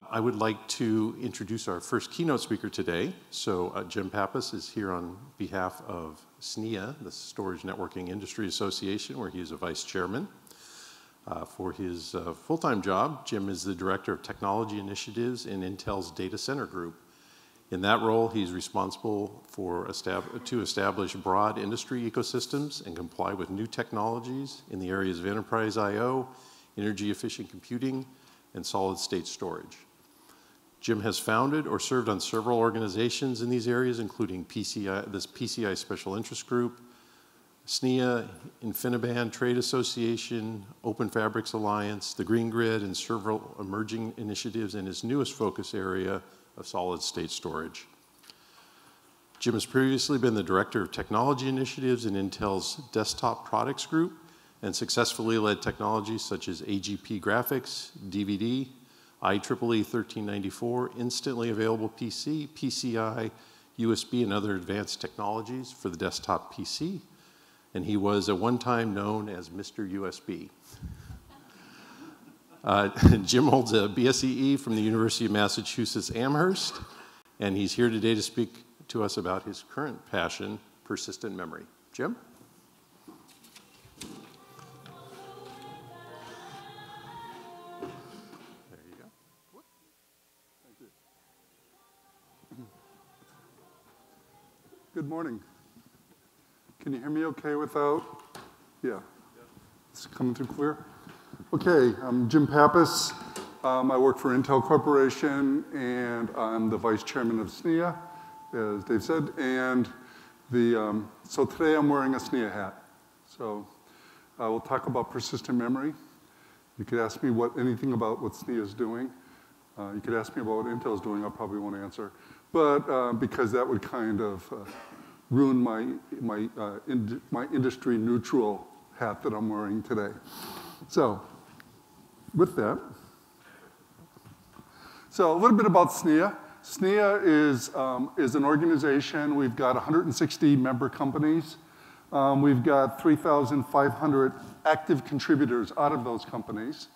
I would like to introduce our first keynote speaker today. So Jim Pappas is here on behalf of SNIA, the Storage Networking Industry Association, where he is a vice chairman. For his full-time job, Jim is the Director of Technology Initiatives in Intel's Data Center Group. In that role, he's responsible to establish broad industry ecosystems and comply with new technologies in the areas of enterprise I/O, energy-efficient computing, and solid-state storage. Jim has founded or served on several organizations in these areas, including this PCI Special Interest Group, SNIA, InfiniBand Trade Association, Open Fabrics Alliance, the Green Grid, and several emerging initiatives in his newest focus area of solid-state storage. Jim has previously been the Director of Technology Initiatives in Intel's Desktop Products Group and successfully led technologies such as AGP graphics, DVD, IEEE 1394, instantly available PC, PCI, USB, and other advanced technologies for the desktop PC. And he was at one time known as Mr. USB. Jim holds a BSEE from the University of Massachusetts Amherst, and he's here today to speak to us about his current passion, persistent memory. Jim? There you go. Thank you. Good morning. Can you hear me okay without? Yeah. It's coming through clear? Okay, I'm Jim Pappas. I work for Intel Corporation, and I'm the vice chairman of SNIA, as Dave said. And so today I'm wearing a SNIA hat. So we'll talk about persistent memory. You could ask me anything about what SNIA is doing. You could ask me about what Intel is doing. I probably won't answer. But because that would kind of ruin my industry neutral hat that I'm wearing today. So with that, so a little bit about SNIA. SNIA is an organization. We've got 160 member companies. We've got 3,500 active contributors out of those companies,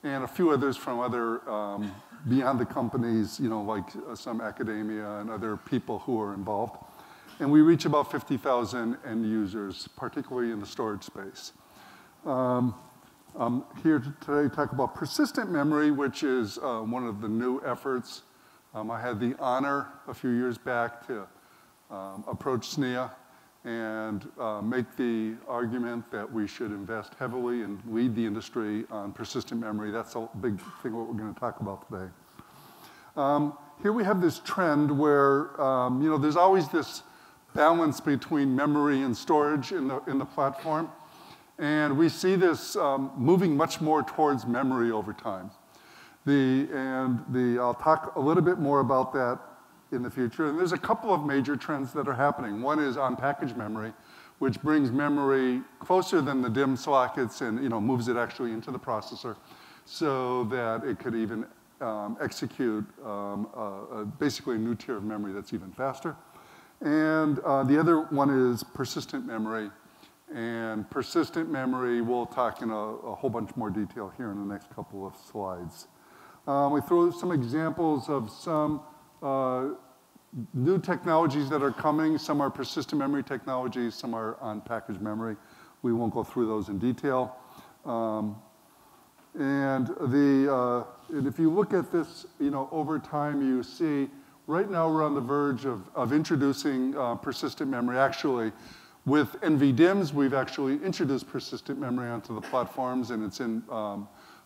and a few others from other beyond the companies, like some academia and other people who are involved. And we reach about 50,000 end users, particularly in the storage space. I'm here today to talk about persistent memory, which is one of the new efforts. I had the honor a few years back to approach SNIA and make the argument that we should invest heavily and lead the industry on persistent memory. That's a big thing what we're going to talk about today. Here we have this trend where there's always this balance between memory and storage in the platform. And we see this moving much more towards memory over time. I'll talk a little bit more about that in the future. And there's a couple of major trends that are happening. One is on-package memory, which brings memory closer than the DIMM sockets and moves it actually into the processor so that it could even execute basically a new tier of memory that's even faster. And the other one is persistent memory. And persistent memory, we'll talk in a whole bunch more detail here in the next couple of slides. We throw some examples of some new technologies that are coming. Some are persistent memory technologies, some are on-package memory. We won't go through those in detail. And if you look at this, over time, you see right now we're on the verge of introducing persistent memory. Actually, with NVDIMMs, we've actually introduced persistent memory onto the platforms, and it's in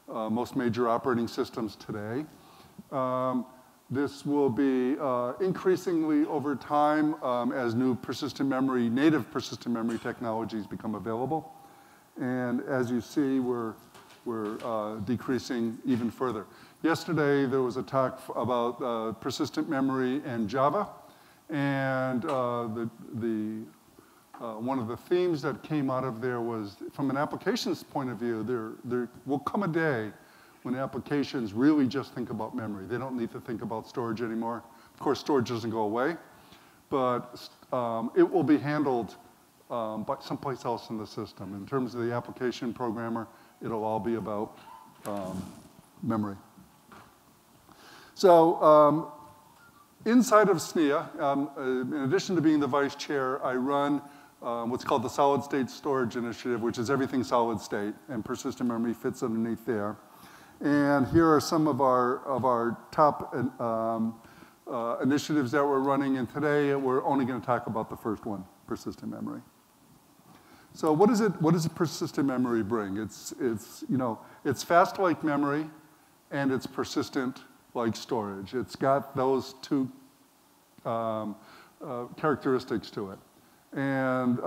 most major operating systems today. This will be increasingly over time as new native persistent memory technologies become available. And as you see, we're decreasing even further. Yesterday, there was a talk about persistent memory and Java, and one of the themes that came out of there was, from an applications point of view, there will come a day when applications really just think about memory. They don't need to think about storage anymore. Of course, storage doesn't go away, but it will be handled by someplace else in the system. In terms of the application programmer, it'll all be about memory. So inside of SNIA, in addition to being the vice chair, I run what's called the Solid State Storage Initiative, which is everything solid state, and persistent memory fits underneath there. And here are some of our top initiatives that we're running, and today we're only going to talk about the first one, persistent memory. So what does persistent memory bring? It's fast like memory, and it's persistent like storage. It's got those two characteristics to it. And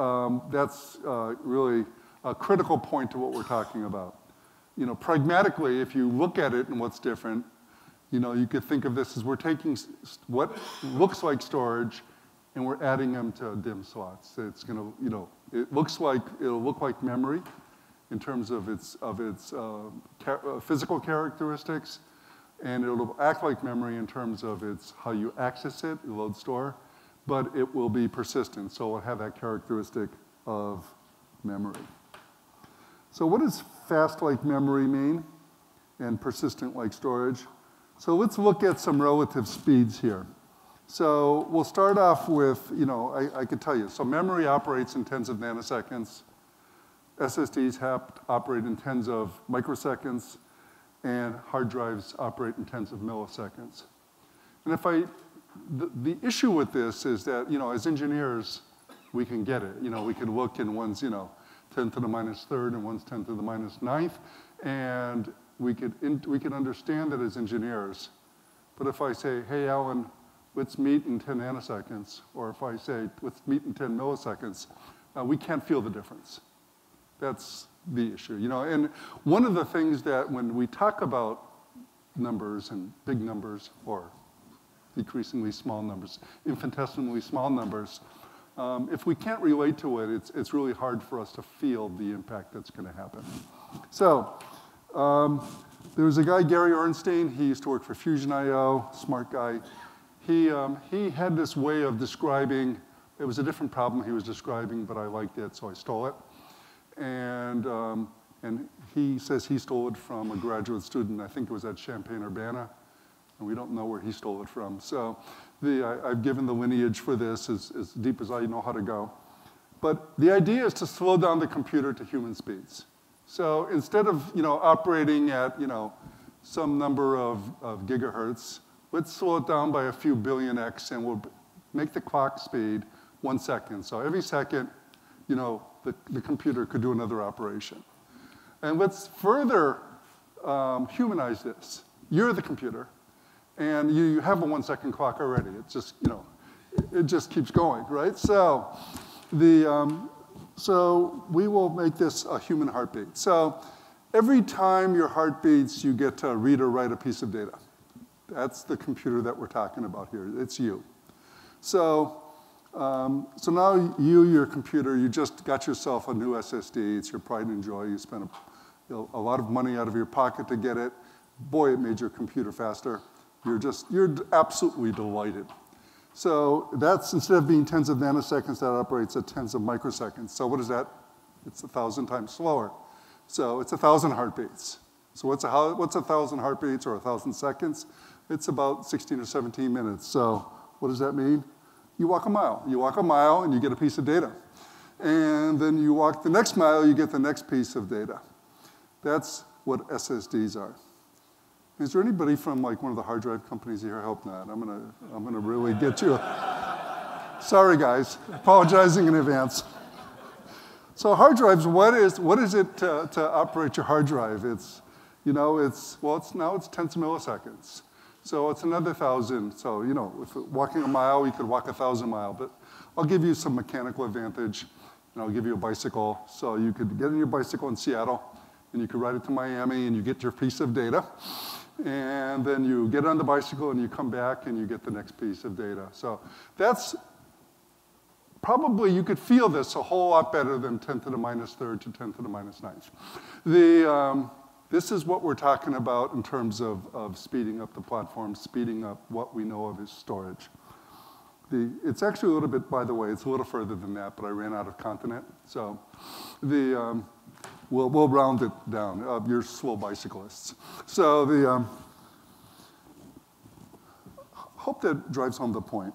that's really a critical point to what we're talking about. Pragmatically, if you look at it and what's different, you could think of this as we're taking what looks like storage and we're adding them to DIMM slots. It's going to, it'll look like memory in terms of its physical characteristics, and it'll act like memory in terms of how you access it, load store, but it will be persistent, so it'll have that characteristic of memory. So what does fast like memory mean and persistent like storage? So let's look at some relative speeds here. So we'll start off with, I could tell you, so memory operates in tens of nanoseconds. SSDs operate in tens of microseconds, and hard drives operate in tens of milliseconds. And the issue with this is that, as engineers, we can get it. We can look in one's, 10 to the minus third and one's 10 to the minus ninth, and we could understand that as engineers. But if I say, hey, Alan, let's meet in 10 nanoseconds, or if I say, let's meet in 10 milliseconds, we can't feel the difference. That's the issue. And one of the things that when we talk about numbers and big numbers, or decreasingly small numbers, infinitesimally small numbers, if we can't relate to it, it's really hard for us to feel the impact that's going to happen. So there was a guy, Gary Ornstein. He used to work for Fusion IO, smart guy. He had this way of describing, it was a different problem he was describing, but I liked it, so I stole it. And he says he stole it from a graduate student. I think it was at Champaign-Urbana, and we don't know where he stole it from. So I've given the lineage for this as deep as I know how to go. But the idea is to slow down the computer to human speeds. So instead of operating at some number of gigahertz, let's slow it down by a few billion X, and we'll make the clock speed 1 second. So every second, the computer could do another operation. And let's further humanize this. You're the computer, and you have a 1 second clock already. It's just, it just keeps going, right? So so we will make this a human heartbeat. So every time your heart beats, you get to read or write a piece of data. That's the computer that we're talking about here. It's you. So now your computer, you just got yourself a new SSD. It's your pride and joy. You spent a lot of money out of your pocket to get it. Boy, it made your computer faster. You're absolutely delighted. So that's, instead of being tens of nanoseconds, that operates at tens of microseconds. So what is that? It's 1,000 times slower. So it's 1,000 heartbeats. So what's 1,000 heartbeats or 1,000 seconds? It's about 16 or 17 minutes. So what does that mean? You walk a mile. You walk a mile and you get a piece of data. And then you walk the next mile, you get the next piece of data. That's what SSDs are. Is there anybody from one of the hard drive companies here? I hope not. I'm gonna really get you. Sorry, guys. Apologizing in advance. So hard drives, what is it to operate your hard drive? Now it's tens of milliseconds. So it's another 1,000. So, if walking a mile, you could walk 1,000 miles. But I'll give you some mechanical advantage, and I'll give you a bicycle. So you could get on your bicycle in Seattle, and you could ride it to Miami, and you get your piece of data. And then you get on the bicycle, and you come back, and you get the next piece of data. So that's probably, you could feel this a whole lot better than 10 to the minus third to 10 to the minus ninth. This is what we're talking about in terms of speeding up the platform, speeding up what we know of as storage. It's actually a little bit, by the way, it's a little further than that, but I ran out of continent. So we'll round it down. You're slow bicyclists. So hope that drives home the point.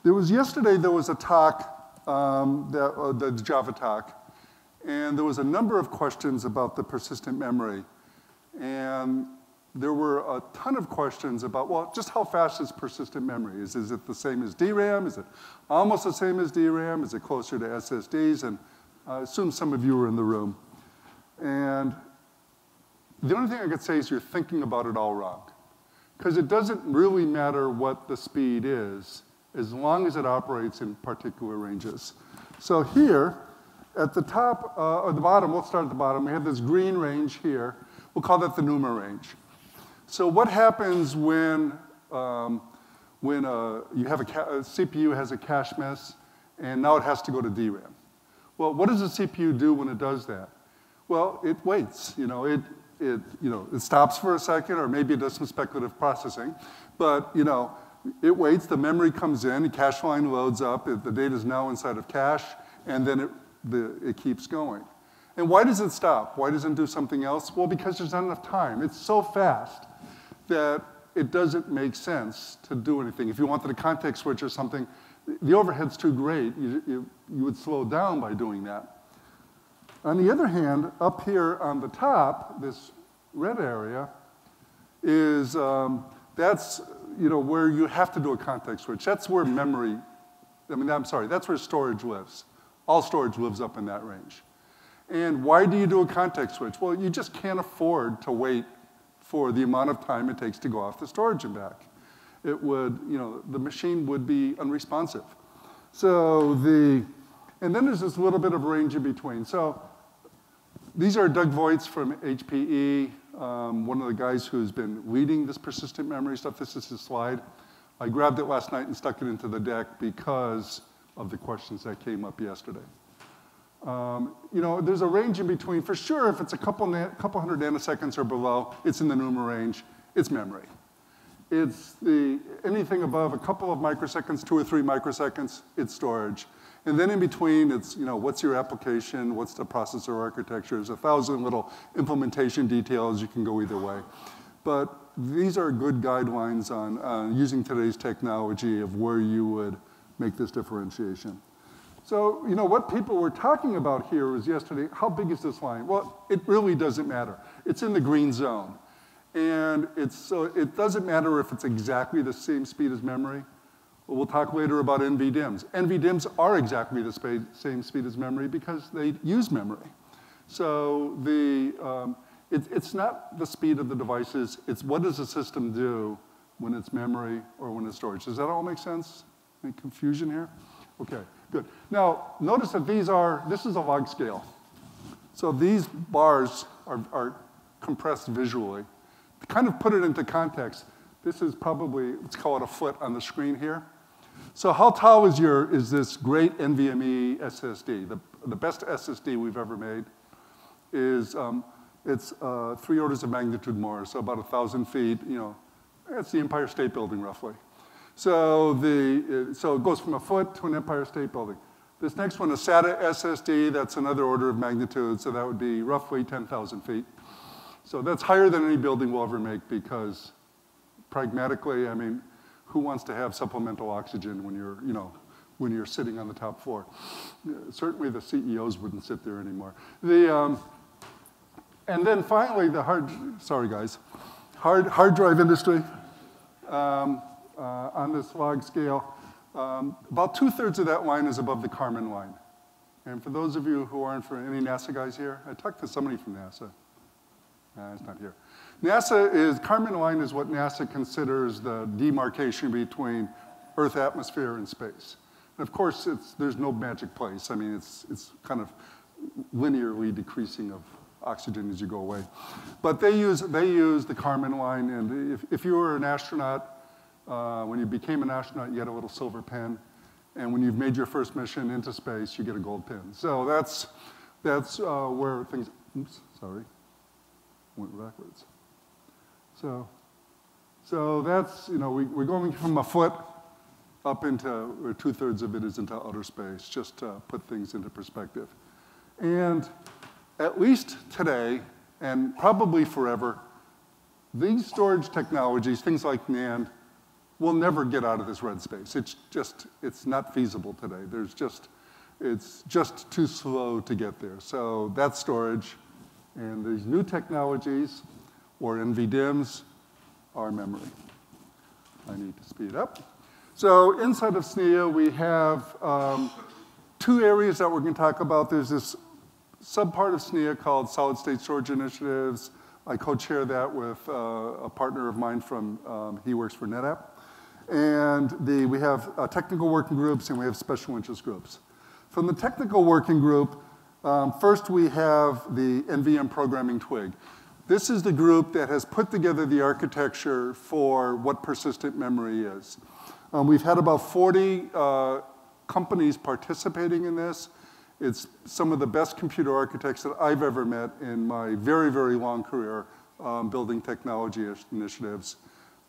Yesterday there was a talk, the Java talk, and there was a number of questions about the persistent memory. And there were a ton of questions about, well, just how fast is persistent memory? Is it the same as DRAM? Is it almost the same as DRAM? Is it closer to SSDs? And I assume some of you were in the room. And the only thing I could say is you're thinking about it all wrong. Because it doesn't really matter what the speed is, as long as it operates in particular ranges. So here, at the top, or the bottom, we'll start at the bottom, we have this green range here. We'll call that the NUMA range. So what happens when you have a CPU has a cache miss, and now it has to go to DRAM? Well, what does the CPU do when it does that? Well, it waits. It stops for a second, or maybe it does some speculative processing. But it waits. The memory comes in. The cache line loads up. The data is now inside of cache, and then it keeps going. And why does it stop? Why doesn't it do something else? Well, because there's not enough time. It's so fast that it doesn't make sense to do anything. If you wanted a context switch or something, the overhead's too great. You would slow down by doing that. On the other hand, up here on the top, this red area is, that's where you have to do a context switch. That's where that's where storage lives. All storage lives up in that range. And why do you do a context switch? Well, you just can't afford to wait for the amount of time it takes to go off the storage and back. It would, the machine would be unresponsive. And then there's this little bit of range in between. So these are Doug Voigts from HPE, one of the guys who's been leading this persistent memory stuff. This is his slide. I grabbed it last night and stuck it into the deck because of the questions that came up yesterday. There's a range in between. For sure, if it's a couple hundred nanoseconds or below, it's in the NUMA range. It's memory. It's anything above a couple of microseconds, 2 or 3 microseconds, it's storage. And then in between, it's, what's your application? What's the processor architecture? There's 1,000 little implementation details. You can go either way. But these are good guidelines on using today's technology of where you would make this differentiation. So, what people were talking about here was yesterday, how big is this line? Well, it really doesn't matter. It's in the green zone. And it doesn't matter if it's exactly the same speed as memory. We'll talk later about NVDIMMs. NVDIMMs are exactly the same speed as memory because they use memory. So it's not the speed of the devices. It's what does the system do when it's memory or when it's storage. Does that all make sense? Any confusion here? OK. Good. Now, notice that this is a log scale. So these bars are compressed visually. To kind of put it into context, this is probably, let's call it a foot on the screen here. So how tall is this great NVMe SSD? The best SSD we've ever made is, it's 3 orders of magnitude more, so about 1,000 feet. That's the Empire State Building, roughly. So it goes from a foot to an Empire State Building. This next one, a SATA SSD, that's another order of magnitude, so that would be roughly 10,000 feet. So that's higher than any building will ever make because, pragmatically, who wants to have supplemental oxygen when you're sitting on the top floor? Certainly the CEOs wouldn't sit there anymore. And then finally, hard drive industry. On this log scale, about 2/3 of that line is above the Kármán line. And for those of you who aren't for any NASA guys here, I talked to somebody from NASA. It's not here. Kármán line is what NASA considers the demarcation between Earth atmosphere and space. And of course, there's no magic place. It's kind of linearly decreasing of oxygen as you go away. But they use the Kármán line, and if you were an astronaut, when you became an astronaut, you get a little silver pin. And when you've made your first mission into space, you get a gold pin. So that's where things, oops, sorry, went backwards. So that's, we're going from a foot up into, or 2/3 of it is into outer space, just to put things into perspective. And at least today, and probably forever, these storage technologies, things like NAND, we'll never get out of this red space. It's not feasible today. It's just too slow to get there. So that's storage. And these new technologies, or NVDIMMs, are memory. I need to speed up. So inside of SNIA, we have two areas that we're going to talk about. There's this subpart of SNIA called Solid State Storage Initiatives. I co-chair that with a partner of mine from, he works for NetApp. And we have technical working groups and we have special interest groups. From the technical working group, first we have the NVM Programming twig. This is the group that has put together the architecture for what persistent memory is. We've had about 40 companies participating in this. It's some of the best computer architects that I've ever met in my very, very long career building technology initiatives.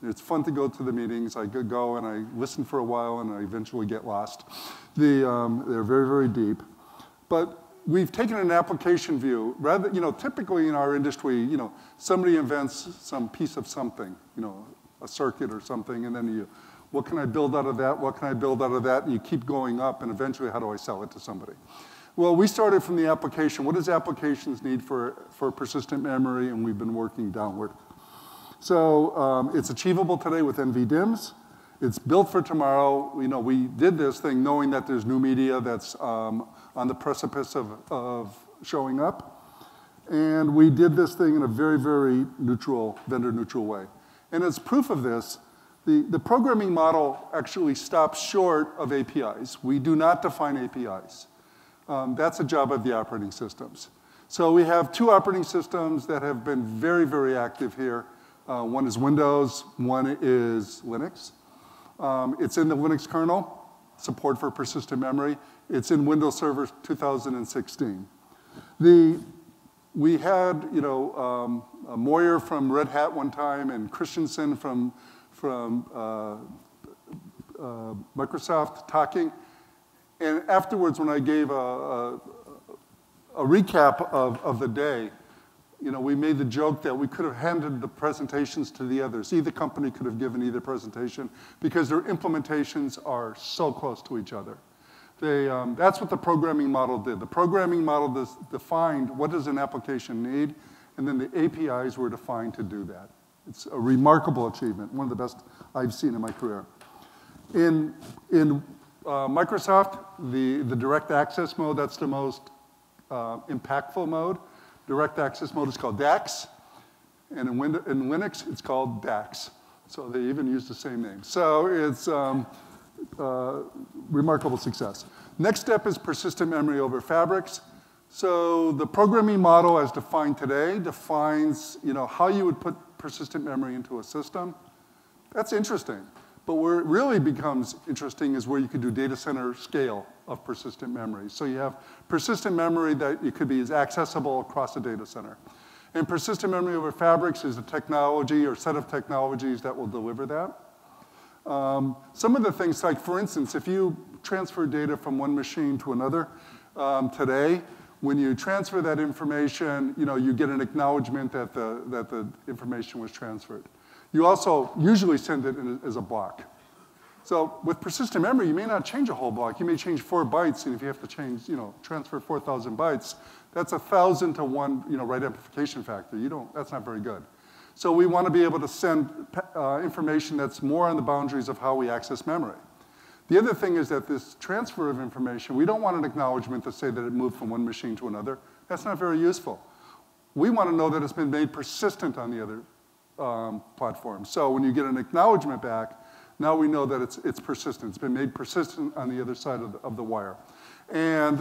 It's fun to go to the meetings. I go and I listen for a while and I eventually get lost. They're very, very deep. But we've taken an application view. Rather, typically in our industry, somebody invents some piece of something, a circuit or something, and then what can I build out of that? What can I build out of that? And you keep going up, and eventually, how do I sell it to somebody? Well, we started from the application. What does applications need for persistent memory? And we've been working downward. So it's achievable today with NVDIMMs. It's built for tomorrow. We did this thing knowing that there's new media that's on the precipice of showing up. And we did this thing in a very, very neutral, vendor-neutral way. And as proof of this, the programming model actually stops short of APIs. We do not define APIs. That's a job of the operating systems. So we have two operating systems that have been very, very active here. One is Windows, one is Linux. It's in the Linux kernel, support for persistent memory. It's in Windows Server 2016. We had, Moyer from Red Hat one time and Christensen from Microsoft talking. And afterwards, when I gave a recap of the day, we made the joke that we could have handed the presentations to the others. Either company could have given either presentation because their implementations are so close to each other. That's what the programming model did. The programming model defined what does an application need, and then the APIs were defined to do that. It's a remarkable achievement, one of the best I've seen in my career. In Microsoft, the direct access mode, that's the most impactful mode. Direct access mode is called DAX, and in Linux, it's called DAX. So they even use the same name. So it's remarkable success. Next step is persistent memory over fabrics. So the programming model as defined today defines how you would put persistent memory into a system. That's interesting. But where it really becomes interesting is where you could do data center scale of persistent memory. So you have persistent memory that it could be as accessible across a data center. And persistent memory over fabrics is a technology or set of technologies that will deliver that. Some of the things, like for instance, if you transfer data from one machine to another today, when you transfer that information, you get an acknowledgement that the information was transferred. You also usually send it as a block. So with persistent memory, you may not change a whole block. You may change 4 bytes, and if you have to transfer 4,000 bytes, that's 1,000 to 1, write amplification factor. That's not very good. So we want to be able to send information that's more on the boundaries of how we access memory. The other thing is that this transfer of information, we don't want an acknowledgement to say that it moved from one machine to another. That's not very useful. We want to know that it's been made persistent on the other platform. So when you get an acknowledgement back, now we know that it's persistent. It's been made persistent on the other side of the wire. And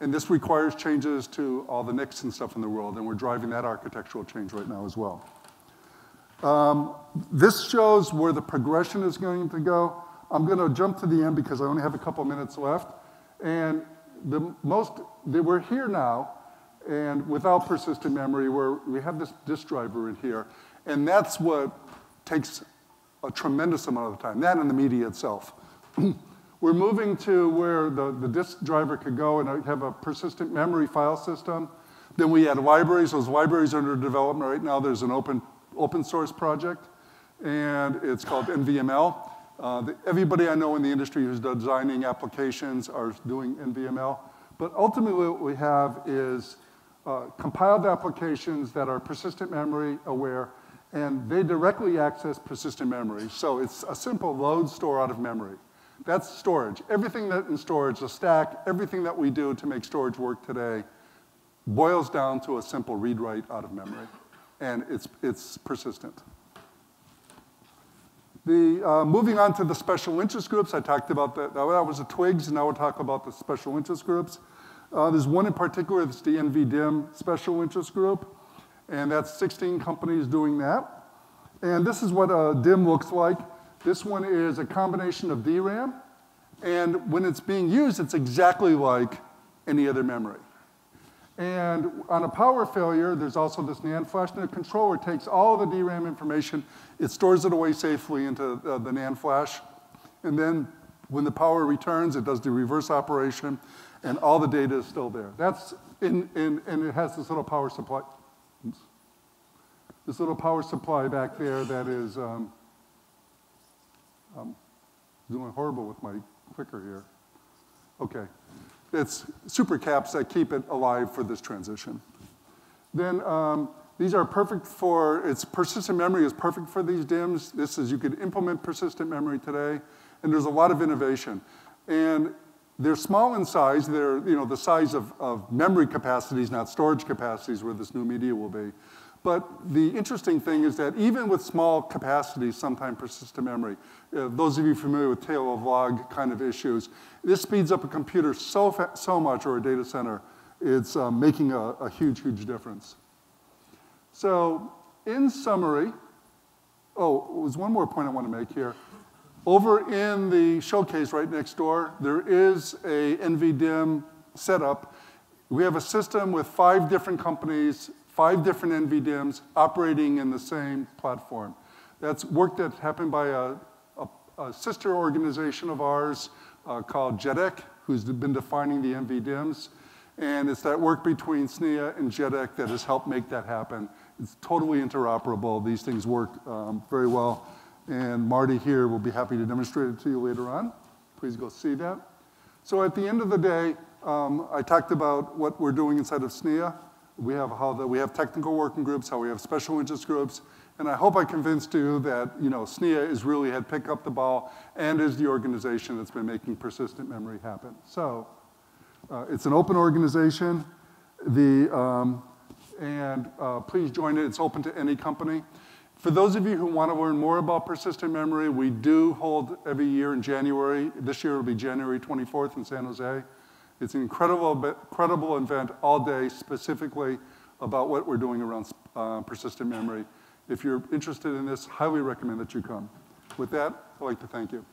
this requires changes to all the NICs and stuff in the world, and we're driving that architectural change right now as well. This shows where the progression is going to go. I'm going to jump to the end because I only have a couple minutes left. And we're here now, and without persistent memory, we have this disk driver in here, and that's what takes a tremendous amount of time, that and the media itself. We're moving to where the disk driver could go and have a persistent memory file system. Then we add libraries. Those libraries are under development right now. There's an open source project. and it's called NVML. Everybody I know in the industry who's designing applications are doing NVML. But ultimately what we have is compiled applications that are persistent memory aware, and they directly access persistent memory. So it's a simple load store out of memory. That's storage. Everything that in storage, the stack, everything that we do to make storage work today boils down to a simple read-write out of memory. And it's persistent. Moving on to the special interest groups, I talked about that. That was the twigs, and now we'll talk about the special interest groups. There's one in particular, that's the NVDIMM special interest group, and that's 16 companies doing that. And this is what a DIMM looks like. This one is a combination of DRAM, and when it's being used, it's exactly like any other memory. And on a power failure, there's also this NAND flash, and the controller takes all the DRAM information, it stores it away safely into the NAND flash, and then when the power returns, it does the reverse operation, and all the data is still there. That's and it has this little power supply. Oops. This little power supply back there that is doing horrible with my clicker here. Okay. It's Supercaps that keep it alive for this transition. Then these are perfect for, persistent memory is perfect for these DIMMs. This is, you could implement persistent memory today, and there's a lot of innovation. And they're small in size. They're the size of memory capacities, not storage capacities, where this new media will be. But the interesting thing is that even with small capacities, sometimes persistent memory, those of you familiar with tail of log kind of issues, this speeds up a computer so much, or a data center, it's making a huge, huge difference. So in summary, there's one more point I want to make here. Over in the showcase right next door, there is a NVDIMM setup. We have a system with 5 different companies, 5 different NVDIMMs operating in the same platform. That's work that happened by a sister organization of ours called JEDEC, who's been defining the NVDIMMs. And it's that work between SNIA and JEDEC that has helped make that happen. It's totally interoperable. These things work very well. And Marty here will be happy to demonstrate it to you later on. Please go see that. So at the end of the day, I talked about what we're doing inside of SNIA. We have technical working groups, how we have special interest groups, and I hope I convinced you that SNIA is really had picked up the ball and is the organization that's been making persistent memory happen. So it's an open organization, and please join it. It's open to any company. For those of you who want to learn more about persistent memory, we do hold every year in January. This year will be January 24th in San Jose. It's an incredible event all day, specifically about what we're doing around persistent memory. If you're interested in this, highly recommend that you come. With that, I'd like to thank you.